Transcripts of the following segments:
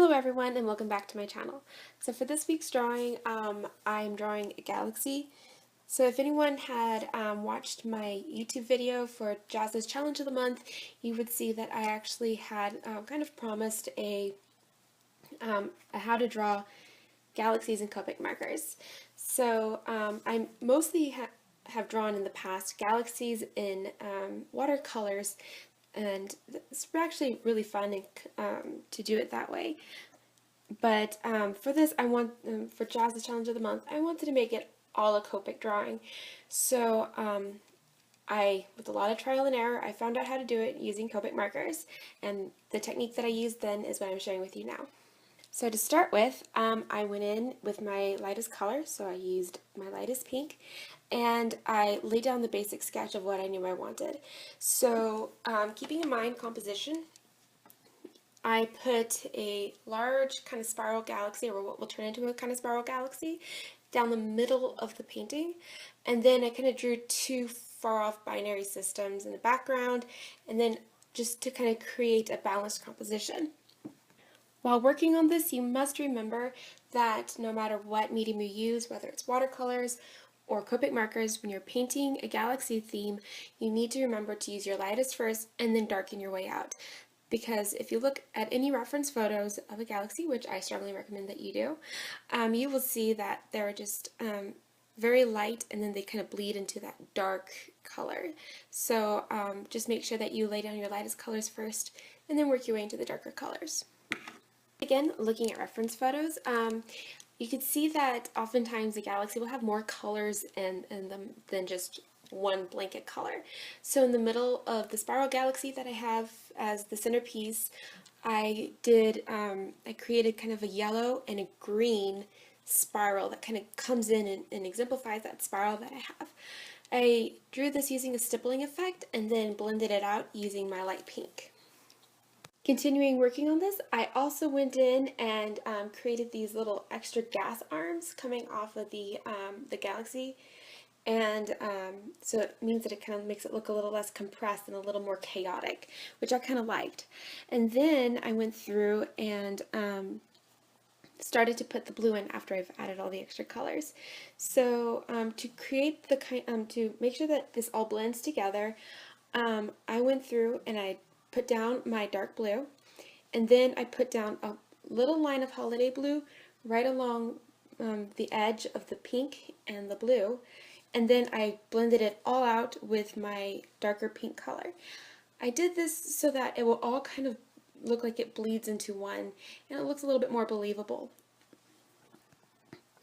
Hello everyone and welcome back to my channel. So for this week's drawing, I'm drawing a galaxy. So if anyone had watched my YouTube video for Jazz's Challenge of the Month, you would see that I actually had kind of promised a how to draw galaxies in Copic markers. So I mostly have drawn in the past galaxies in watercolors, and it's actually really fun to do it that way. But for this, for Jazz's Challenge of the Month, I wanted to make it all a Copic drawing. So with a lot of trial and error, I found out how to do it using Copic markers, and the technique that I used then is what I'm sharing with you now. So to start with, I went in with my lightest color, so I used my lightest pink, and I laid down the basic sketch of what I knew I wanted. So keeping in mind composition, I put a large kind of spiral galaxy, or what will turn into a kind of spiral galaxy, down the middle of the painting, and then I kind of drew two far off binary systems in the background, and then just to kind of create a balanced composition. While working on this, you must remember that no matter what medium you use, whether it's watercolors or Copic markers, when you're painting a galaxy theme, you need to remember to use your lightest first and then darken your way out. Because if you look at any reference photos of a galaxy, which I strongly recommend that you do, you will see that they're just very light, and then they kind of bleed into that dark color. So just make sure that you lay down your lightest colors first and then work your way into the darker colors. Again, looking at reference photos, you can see that oftentimes the galaxy will have more colors in them than just one blanket color. So in the middle of the spiral galaxy that I have as the centerpiece, I created kind of a yellow and a green spiral that kind of comes in and exemplifies that spiral that I have. I drew this using a stippling effect and then blended it out using my light pink. Continuing working on this, I also went in and created these little extra gas arms coming off of the galaxy, and so it means that it kind of makes it look a little less compressed and a little more chaotic, which I kind of liked. And then I went through and started to put the blue in after I've added all the extra colors. So to create the to make sure that this all blends together, I went through and I put down my dark blue, and then I put down a little line of holiday blue right along the edge of the pink and the blue, and then I blended it all out with my darker pink color. I did this so that it will all kind of look like it bleeds into one, and it looks a little bit more believable.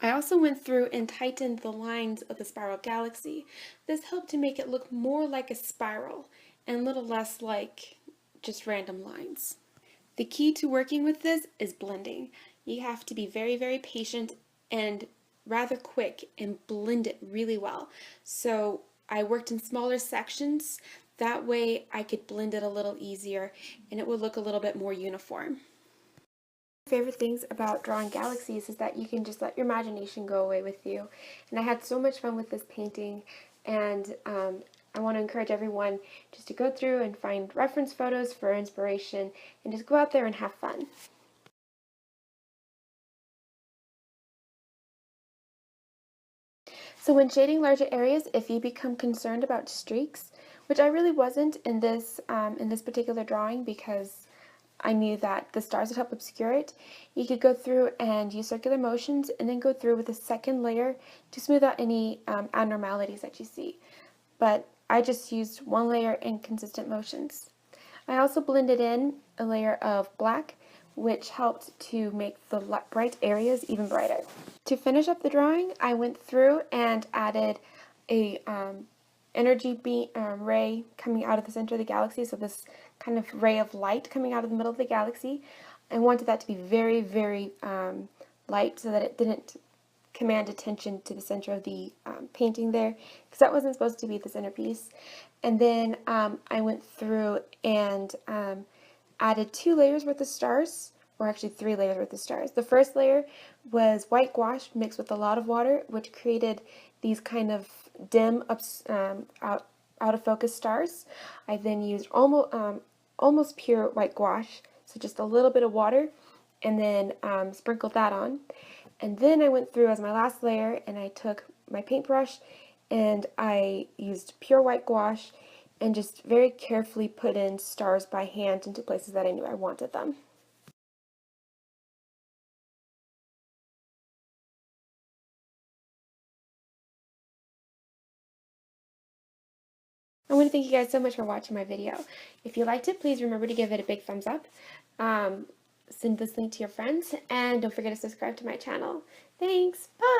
I also went through and tightened the lines of the spiral galaxy. This helped to make it look more like a spiral and a little less like just random lines. The key to working with this is blending. You have to be very, very patient and rather quick and blend it really well. So I worked in smaller sections. That way I could blend it a little easier and it would look a little bit more uniform. Favorite things about drawing galaxies is that you can just let your imagination go away with you. And I had so much fun with this painting, and I want to encourage everyone just to go through and find reference photos for inspiration and just go out there and have fun. So when shading larger areas, if you become concerned about streaks, which I really wasn't in this particular drawing because I knew that the stars would help obscure it, you could go through and use circular motions and then go through with a second layer to smooth out any abnormalities that you see. But I just used one layer in consistent motions. I also blended in a layer of black, which helped to make the bright areas even brighter. To finish up the drawing, I went through and added a energy beam ray coming out of the center of the galaxy, so this kind of ray of light coming out of the middle of the galaxy. I wanted that to be very, very light so that it didn't command attention to the center of the painting there, because that wasn't supposed to be the centerpiece. And then I went through and added 2 layers worth of stars, or actually 3 layers worth of stars. The first layer was white gouache mixed with a lot of water, which created these kind of dim, out of focus stars. I then used almost pure white gouache, so just a little bit of water, and then sprinkled that on. And then I went through as my last layer and I took my paintbrush and I used pure white gouache and just very carefully put in stars by hand into places that I knew I wanted them. I want to thank you guys so much for watching my video. If you liked it, please remember to give it a big thumbs up. Send this link to your friends, and don't forget to subscribe to my channel. Thanks. Bye.